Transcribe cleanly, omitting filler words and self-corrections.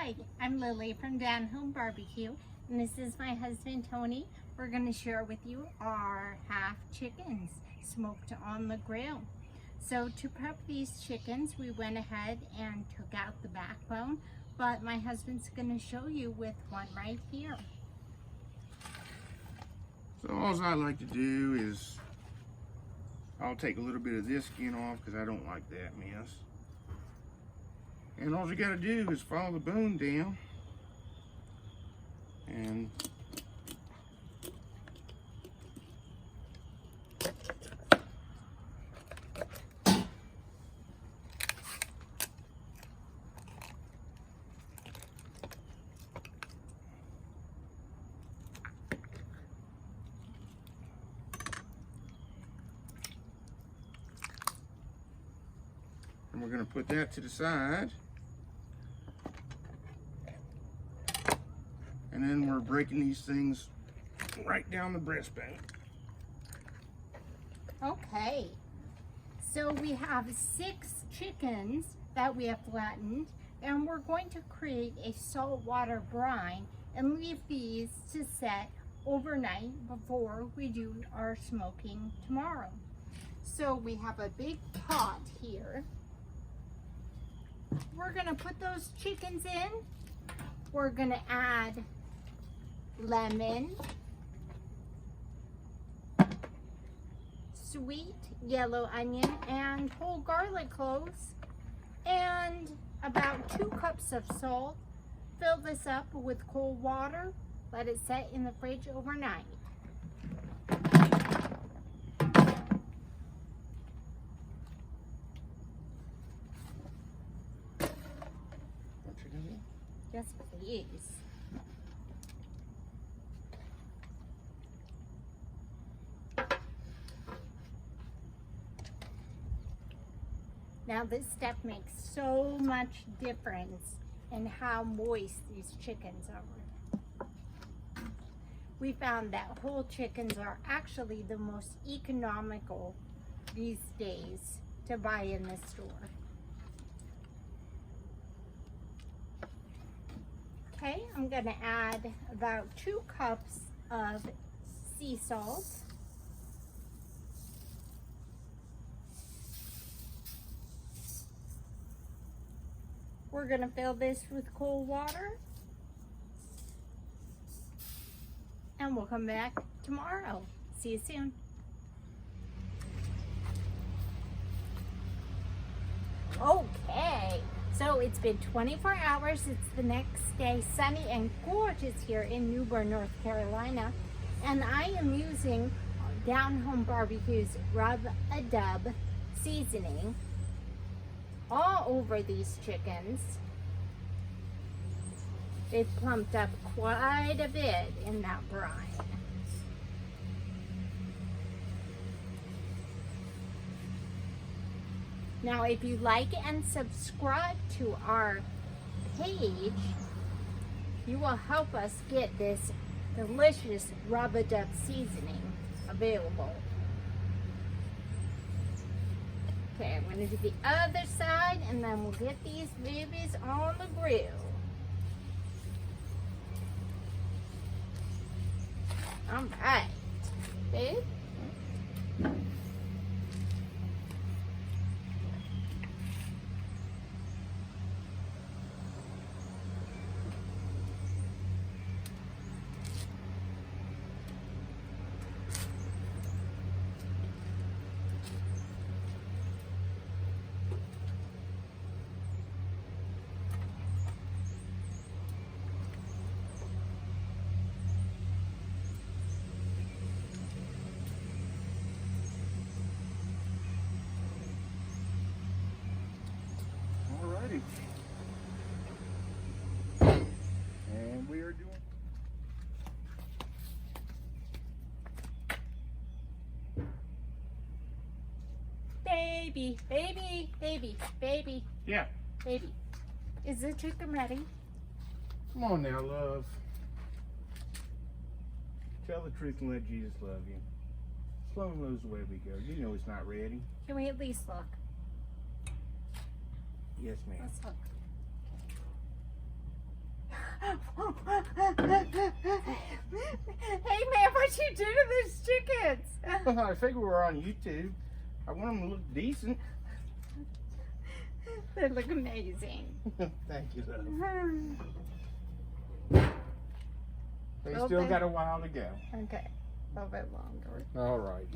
Hi, I'm Lily from Down Home BBQ, and this is my husband Tony. We're going to share with you our half chickens smoked on the grill. So to prep these chickens, we went ahead and took out the backbone, but my husband's going to show you with one right here. So all I like to do is I'll take a little bit of this skin off because I don't like that mess. And all you got to do is follow the bone down and we're going to put that to the side. And then we're breaking these things right down the breastbone. Okay, so we have 6 chickens that we have flattened, and we're going to create a saltwater brine and leave these to set overnight before we do our smoking tomorrow. So we have a big pot here. We're gonna put those chickens in. We're gonna add lemon, sweet yellow onion, and whole garlic cloves, and about 2 cups of salt. Fill this up with cold water. Let it set in the fridge overnight. Yes, please. Now this step makes so much difference in how moist these chickens are. We found that whole chickens are actually the most economical these days to buy in the store. Okay, I'm gonna add about 2 cups of sea salt. We're gonna fill this with cold water, and we'll come back tomorrow. See you soon. Okay, so it's been 24 hours. It's the next day, sunny and gorgeous here in New Bern, North Carolina, and I am using Down Home BBQ's Rub-A-Dub seasoning all over these chickens. They've plumped up quite a bit in that brine. Now, if you like and subscribe to our page, you will help us get this delicious Rub-A-Dub seasoning available. Okay, I'm going to do the other side, and then we'll get these babies on the grill. All right, babe. And we are doing Baby. Yeah. Baby. Is the chicken ready? Come on now, love. Tell the truth and let Jesus love you. Slow moves the way we go. You know it's not ready. Can we at least look? Yes, ma'am. Let's look. Hey man, what you do to those chickens? I figure we're on YouTube. I want them to look decent. They look amazing. Thank you, love. They Little still bit. got a while to go. Okay, a little bit longer. All right.